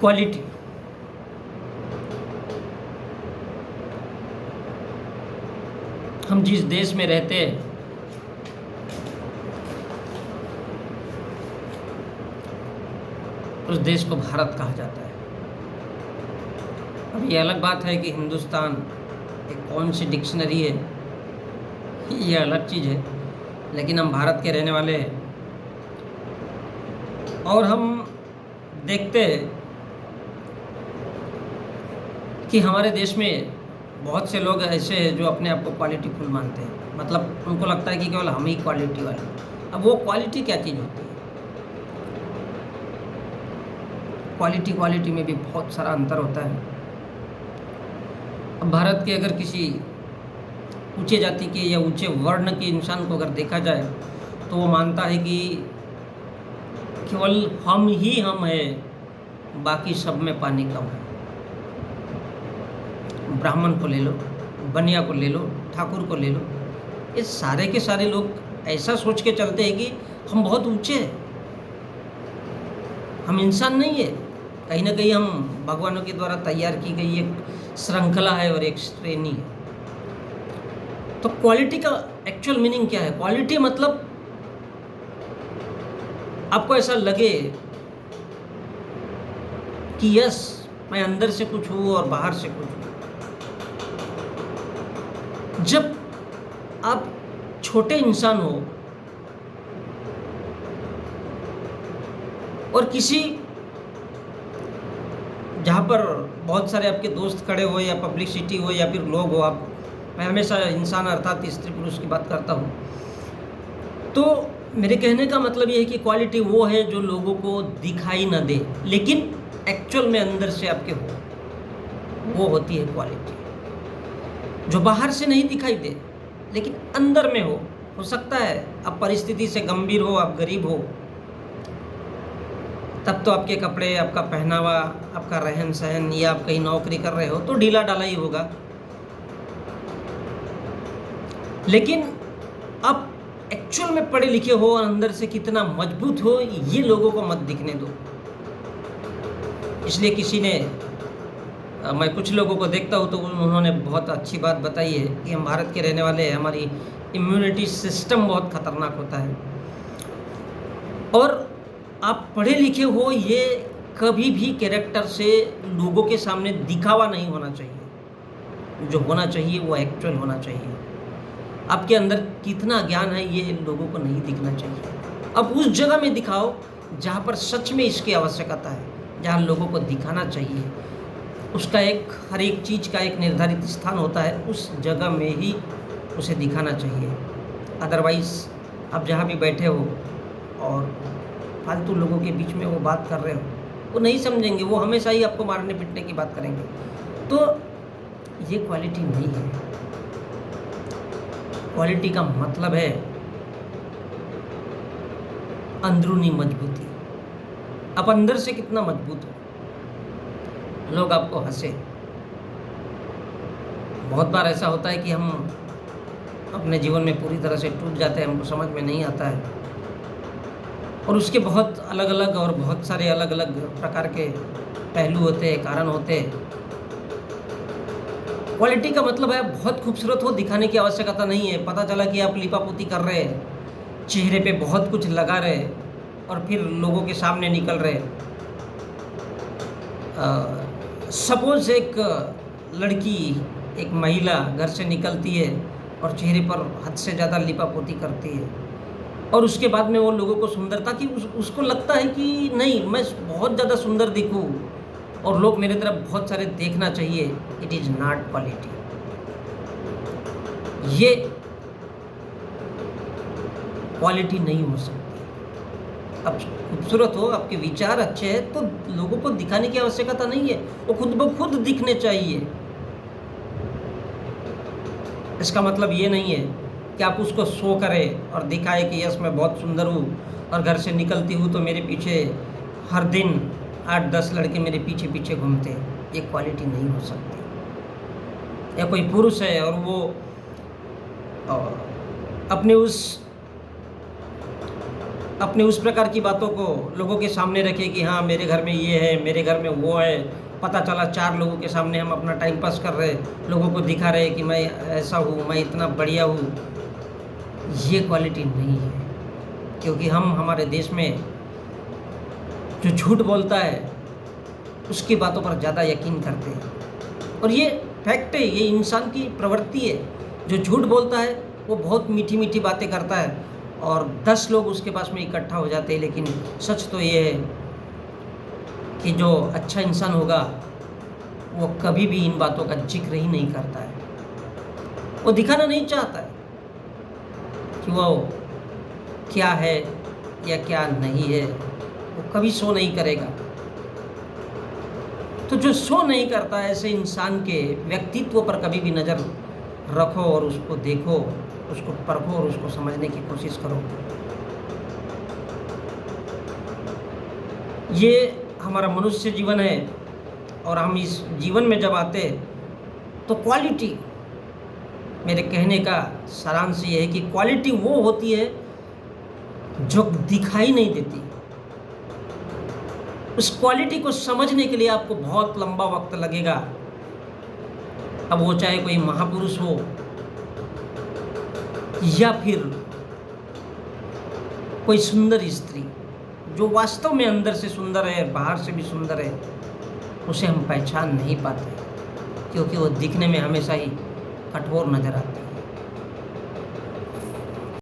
Quality. हम जिस देश में रहते हैं उस देश को भारत कहा जाता है। अब ये अलग बात है कि हिंदुस्तान एक कौन सी डिक्शनरी है, ये अलग चीज़ है, लेकिन हम भारत के रहने वाले हैं। और हम देखते हैं कि हमारे देश में बहुत से लोग ऐसे हैं जो अपने आप को क्वालिटीफुल मानते हैं, मतलब उनको लगता है कि केवल हम ही क्वालिटी वाले। अब वो क्वालिटी क्या चीज़ होती है? क्वालिटी में भी बहुत सारा अंतर होता है। अब भारत के अगर किसी ऊंचे जाति के या ऊंचे वर्ण के इंसान को अगर देखा जाए तो वो मानता है कि केवल हम ही हम हैं, बाकी सब में पानी कम है। ब्राह्मण को ले लो, बनिया को ले लो, ठाकुर को ले लो, ये सारे के सारे लोग ऐसा सोच के चलते हैं कि हम बहुत ऊंचे हैं, हम इंसान नहीं है। कहीं ना कहीं हम भगवानों के द्वारा तैयार की गई एक श्रृंखला है और एक श्रेणी है। तो क्वालिटी का एक्चुअल मीनिंग क्या है? क्वालिटी मतलब आपको ऐसा लगे कि यस, मैं अंदर से कुछ हूँ और बाहर से कुछ हूँ। जब आप छोटे इंसान हो और किसी जहाँ पर बहुत सारे आपके दोस्त खड़े हो या पब्लिसिटी हो या फिर लोग हो, आप, मैं हमेशा इंसान अर्थात स्त्री पुरुष की बात करता हूँ, तो मेरे कहने का मतलब ये है कि क्वालिटी वो है जो लोगों को दिखाई ना दे लेकिन एक्चुअल में अंदर से आपके हो, वो होती है क्वालिटी। जो बाहर से नहीं दिखाई दे लेकिन अंदर में हो सकता है आप परिस्थिति से गंभीर हो, आप गरीब हो, तब तो आपके कपड़े, आपका पहनावा, आपका रहन सहन, या आप कहीं नौकरी कर रहे हो तो ढीला ढाला ही होगा। लेकिन आप एक्चुअल में पढ़े लिखे हो और अंदर से कितना मजबूत हो, ये लोगों को मत दिखने दो। इसलिए किसी ने, मैं कुछ लोगों को देखता हूँ तो उन्होंने बहुत अच्छी बात बताई है कि हम भारत के रहने वाले हैं, हमारी इम्यूनिटी सिस्टम बहुत खतरनाक होता है। और आप पढ़े लिखे हो, ये कभी भी कैरेक्टर से लोगों के सामने दिखावा नहीं होना चाहिए। जो होना चाहिए वो एक्चुअल होना चाहिए। आपके अंदर कितना ज्ञान है ये लोगों को नहीं दिखना चाहिए। अब उस जगह में दिखाओ जहाँ पर सच में इसकी आवश्यकता है, जहाँ लोगों को दिखाना चाहिए। उसका हर एक चीज़ का एक निर्धारित स्थान होता है, उस जगह में ही उसे दिखाना चाहिए। अदरवाइज़ आप जहाँ भी बैठे हो और फालतू लोगों के बीच में वो बात कर रहे हो, वो नहीं समझेंगे, वो हमेशा ही आपको मारने पीटने की बात करेंगे। तो ये क्वालिटी नहीं है। क्वालिटी का मतलब है अंदरूनी मजबूती। आप अंदर से कितना मजबूत हो, लोग आपको हंसे। बहुत बार ऐसा होता है कि हम अपने जीवन में पूरी तरह से टूट जाते हैं, हमको समझ में नहीं आता है, और उसके बहुत अलग अलग और बहुत सारे अलग अलग प्रकार के पहलू होते हैं, कारण होते हैं। क्वालिटी का मतलब है बहुत खूबसूरत हो, दिखाने की आवश्यकता नहीं है। पता चला कि आप लिपापोती कर रहे हैं, चेहरे पे बहुत कुछ लगा रहे और फिर लोगों के सामने निकल रहे। सपोज एक लड़की, एक महिला घर से निकलती है और चेहरे पर हद से ज़्यादा लिपापोती करती है, और उसके बाद में वो लोगों को सुंदरता की उसको लगता है कि नहीं, मैं बहुत ज़्यादा सुंदर दिखूँ और लोग मेरे तरफ बहुत सारे देखना चाहिए। It is not quality. ये क्वालिटी नहीं हो सकती। अब खूबसूरत हो, आपके विचार अच्छे हैं तो लोगों को दिखाने की आवश्यकता नहीं है, वो खुद ब खुद दिखने चाहिए। इसका मतलब ये नहीं है कि आप उसको शो करें और दिखाए कि यस मैं बहुत सुंदर हूँ, और घर से निकलती हूँ तो मेरे पीछे हर दिन 8-10 लड़के मेरे पीछे पीछे घूमते हैं। ये क्वालिटी नहीं हो सकती। या कोई पुरुष है और वो अपने उस अपने उस प्रकार की बातों को लोगों के सामने रखे कि हाँ मेरे घर में ये है, मेरे घर में वो है, पता चला 4 लोगों के सामने हम अपना टाइम पास कर रहे, लोगों को दिखा रहे कि मैं ऐसा हूँ, मैं इतना बढ़िया हूँ। ये क्वालिटी नहीं है, क्योंकि हम हमारे देश में जो झूठ बोलता है उसकी बातों पर ज़्यादा यकीन करते हैं। और ये फैक्ट है, ये इंसान की प्रवृत्ति है। जो झूठ बोलता है वो बहुत मीठी मीठी बातें करता है और 10 लोग उसके पास में इकट्ठा हो जाते हैं, लेकिन सच तो ये है कि जो अच्छा इंसान होगा वो कभी भी इन बातों का जिक्र ही नहीं करता है। वो दिखाना नहीं चाहता है कि वो क्या है या क्या नहीं है, वो कभी शो नहीं करेगा। तो जो शो नहीं करता ऐसे इंसान के व्यक्तित्व पर कभी भी नज़र रखो और उसको देखो, उसको परखो और उसको समझने की कोशिश करो। ये हमारा मनुष्य जीवन है और हम इस जीवन में जब आते तो क्वालिटी, मेरे कहने का सारांश ये है कि क्वालिटी वो होती है जो दिखाई नहीं देती। उस क्वालिटी को समझने के लिए आपको बहुत लंबा वक्त लगेगा। अब वो चाहे कोई महापुरुष हो या फिर कोई सुंदर स्त्री, जो वास्तव में अंदर से सुंदर है, बाहर से भी सुंदर है, उसे हम पहचान नहीं पाते, क्योंकि वो दिखने में हमेशा ही कठोर नजर आती है।